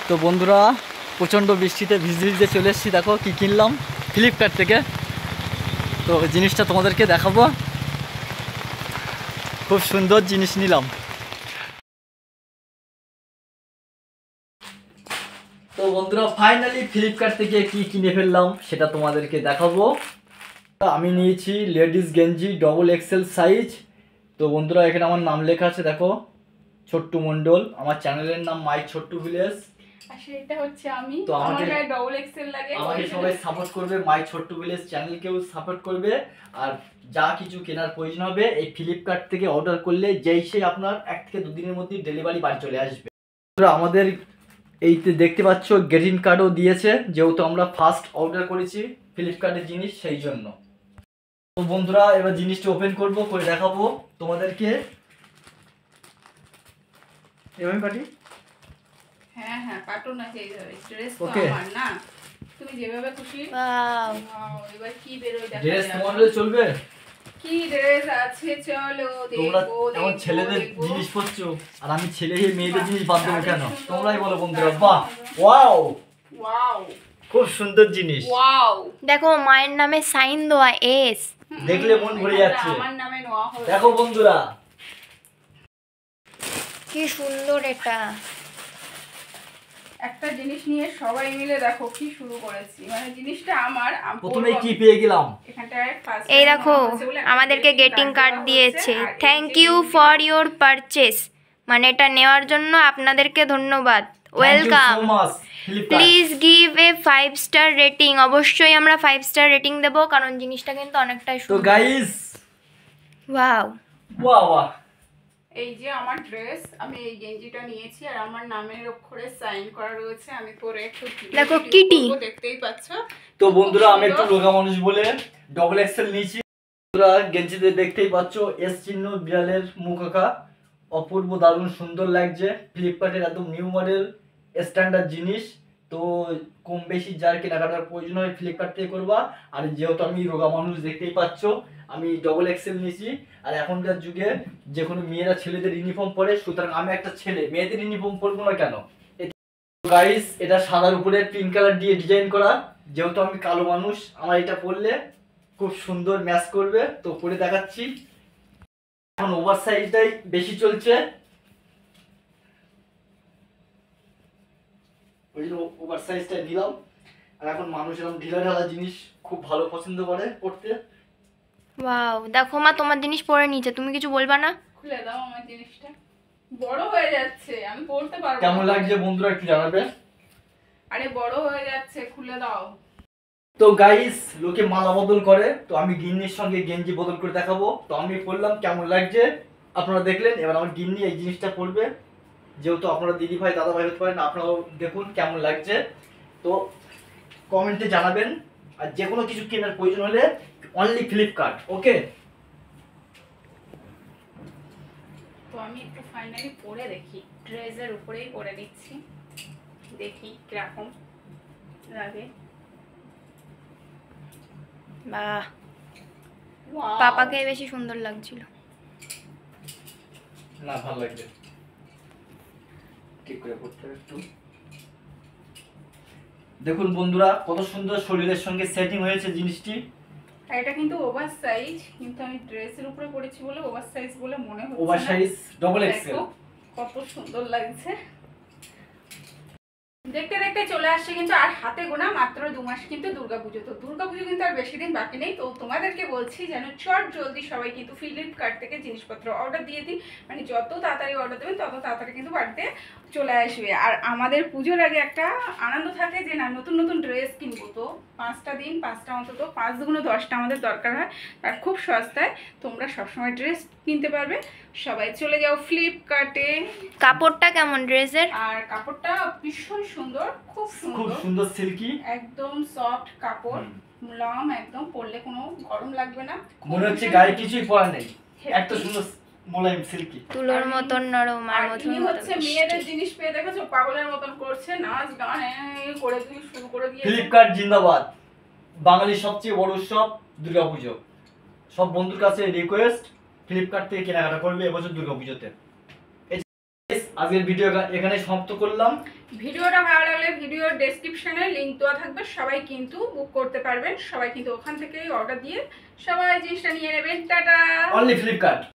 তো বন্ধুরা প্রচণ্ড বৃষ্টিতে ভিজে ভিজে চলে এসেছি। দেখো কি কিনলাম ফ্লিপকার্ট থেকে। তো জিনিসটা তোমাদেরকে দেখাবো। খুব সুন্দর জিনিস নিলাম। তো বন্ধুরা ফাইনালি ফ্লিপকার্ট থেকে কি কিনে ফেললাম সেটা তোমাদেরকে দেখাবো। আমি নিয়েছি লেডিস গেঞ্জি ডবল এক্সেল সাইজ। তো বন্ধুরা এখানে আমার নাম লেখা আছে, দেখো ছোট্টু মণ্ডল। আমার চ্যানেলের নাম মাই ছোট্টু ভিলেজ। সেটা হচ্ছে আমি। তো আমার গায়ে ডবল এক্সেল লাগে। আমাকে সবাই সাপোর্ট করবে, মাই ছোট্টু ভিলেজ চ্যানেলকেও সাপোর্ট করবে। আর যা কিছু কেনার প্রয়োজন হবে এই ফ্লিপকার্ট থেকে অর্ডার করলে যেই সেই আপনার 1 থেকে 2 দিনের মধ্যে ডেলিভারি বাড়ি চলে আসবে। আমাদের এইতে দেখতে পাচ্ছ গ্রিটিং কার্ডও দিয়েছে, যেহেতু আমরা ফার্স্ট অর্ডার করেছি ফ্লিপকার্টের জিনিস, সেই জন্য। তো বন্ধুরা এবার জিনিসটা ওপেন করব, করে দেখাবো তোমাদেরকে। এভাবে কাটি। হ্যাঁ হ্যাঁ কাটো না, এইভাবে। ড্রেস তো আমার না, তুমি যেভাবে খুশি। ওয়াও, এবার কি বের হই দেখা যাবে। ড্রেস তোমাদের চলবে? কি ড্রেস আছে চলো দেখো। তোমরা এখন ছেলেদের জিনিস পরছো আর আমি ছেলে হয়ে মেয়েদের জিনিস বাদ দেবো কেন? তোমরাই বলো বন্ধুরা। বাহ, ওয়াও ওয়াও, খুব সুন্দর জিনিস। ওয়াও, দেখো মায়ের নামে সাইন দেওয়া এস, দেখলে মন ভরে যাচ্ছে। আমার নামে নোয়া হয়েছে। দেখো বন্ধুরা কি সুন্দর। এটা একটা জিনিস নিয়ে সবাই মিলে দেখো কি শুরু করেছি। মানে জিনিসটা আমার প্রথমে কি পেয়ে গেলাম এখানটায় ফার্স্ট। এই দেখো আমাদেরকে গেটিং কার্ড দিয়েছে। Thank you for your purchase, মানে এটা নেওয়ার জন্য আপনাদেরকে ধন্যবাদ। Welcome, please give a 5 star rating. অবশ্যই আমরা 5 স্টার রেটিং দেব, কারণ জিনিসটা কিন্তু অনেকটাই তো সুন্দর। গাইস ওয়াও ওয়াও ওয়াও, এই যে আমার ড্রেস, আমি এই গেঞ্জিটা নিয়েছি আর আমার নামের অক্ষরে সাইন করা রয়েছে। আমি পরে একটু দেখো কিটি, দেখতেই পাচ্ছ। তো বন্ধুরা আমি একটু রোগা মানুষ বলে ডবল এক্সেল নিয়েছি। বন্ধুরা গেঞ্জিতে দেখতেই পাচ্ছ এস চিহ্ন, বিড়ালের মুখ আঁকা, অপূর্ব দারুণ সুন্দর লাগছে। ফ্লিপকার্টের একদম নিউ মডেল স্ট্যান্ডার্ড জিনিস। তো কম বেশি যার কেনাকাটার প্রয়োজন হয় ফ্লিপকার্ট থেকে করবা। আর যেহেতু আমি রোগা মানুষ দেখতেই পাচ্ছ, আমি ডবল এক্সেল নিয়েছি। আর এখনকার যুগে যে কোনো মেয়েরা ছেলেদের ইউনিফর্ম পরে, সুতরাং আমি একটা ছেলে মেয়েদের ইউনিফর্ম পরবো না কেন? গাইস এটা সাদার উপরে পিঙ্ক কালার দিয়ে ডিজাইন করা। যেহেতু আমি কালো মানুষ, আমার এটা পরলে খুব সুন্দর ম্যাচ করবে। তো পরে দেখাচ্ছি। এখন ওভার সাইজটাই বেশি চলছে, ওই জন্য ওভার সাইজটা নিলাম। আর এখন মানুষ এরকম ঢিলা ঢালা জিনিস খুব ভালো পছন্দ করে পড়তে। ওয়াও, দেখো মা তোমার জিনিস পরে নিচে, তুমি কিছু বলবা না? খুলে দাও আমার জিনিসটা, বড় হয়ে যাচ্ছে, আমি পড়তে পারবো। কেমন লাগছে বন্ধুরা একটু জানাবে। আরে বড় হয়ে যাচ্ছে, খুলে দাও। তো গাইস লোকে মালা বদল করে, তো আমি গিন্নির সঙ্গে গেঞ্জি বদল করে দেখাবো। তো আমি পরলাম, কেমন লাগছে আপনারা দেখলেন। এবার আমার গিন্নি এই জিনিসটা পরবে, যেহেতু আপনারা দিদি ভাই দাদা ভাই হতে পারেন। আপনারাও দেখুন কেমন লাগছে, তো কমেন্টে জানাবেন। আর যে কোনো কিছু কেনার প্রয়োজন হলে অনলি ফ্লিপকার্ট, ওকে। তো আমি একটু ফাইনালি পরে দেখি, ড্রেসের উপরেই পরে দিচ্ছি, দেখি কিরকম লাগে। বাহ, পাপাকে বেশি সুন্দর লাগছিল। না ভালো লাগছে, ঠিক করে পড়তে হবে একটু। দেখুন বন্ধুরা কত সুন্দর শরীরের সঙ্গে সেটিং হয়েছে জিনিসটি। এটা কিন্তু ওভার সাইজ, কিন্তু আমি ড্রেসের উপরে পরেছি বলে ওভার সাইজ বলে মনে হচ্ছে। ওভার সাইজ ডবল এক্সেল, কত সুন্দর লাগছে। দেখতে দেখতে চলে আসছে কিন্তু আর হাতে গোনা মাত্র 2 মাস কিন্তু দুর্গাপুজো। তো দুর্গাপুজো কিন্তু আর বেশি দিন বাকি নেই। তো তোমাদেরকে বলছি যেন চট জলদি সবাই কিন্তু ফ্লিপকার্ট থেকে জিনিসপত্র অর্ডার দিয়ে দিই। মানে যত তাড়াতাড়ি অর্ডার দেবেন তত তাড়াতাড়ি কিন্তু বাড়িতে চলে আসবে। আর আমাদের পুজোর আগে একটা আনন্দ থাকে যে না নতুন নতুন ড্রেস কিনবো। তো 5টা দিন 5টা অন্তত 5 দুগুণে 10টা আমাদের দরকার হয়। আর খুব সস্তায় তোমরা সবসময় ড্রেস কিনতে পারবে। সবাই চলে যাও ফ্লিপকার্টে। কাপড়টা কেমন ড্রেসের? আর কাপড়টা ভীষণ সুন্দর, খুব খুব সুন্দর সিল্কি, একদম সফট কাপড়, মুলায়ম একদম, পরলে কোনো গরম লাগবে না। মনে হচ্ছে গায়ে কিছুই পরা নেই, এত সুন্দর মোলায়েম সিল্কি, তুলোর মতন নরম। আর মতন হচ্ছে মেয়েদের জিনিস পেয়ে দেখেছো পাগলের মতন করছে, নাচ গান করে দিয়ে শুরু করে দিয়ে। ফ্লিপকার্ট জিন্দাবাদ। বাঙালির সবচেয়ে বড় উৎসব দুর্গাপুজো। সব বন্ধুর কাছে রিকোয়েস্ট, ফ্লিপকার্ট থেকে কেনাকাটা করবে এবছর দুর্গাপুজোতে। আজকের ভিডিও এখানে সমাপ্ত করলাম। ভিডিওটা ভালো লাগলে ভিডিওর ডেসক্রিপশনে লিংক দেওয়া থাকবে, সবাই কিন্তু বুক করতে পারবেন, সবাই কিন্তু ওখান থেকেই অর্ডার দিয়ে সবাই জিনিসটা নিয়ে নেবেন। টাটা। Only Flipkart.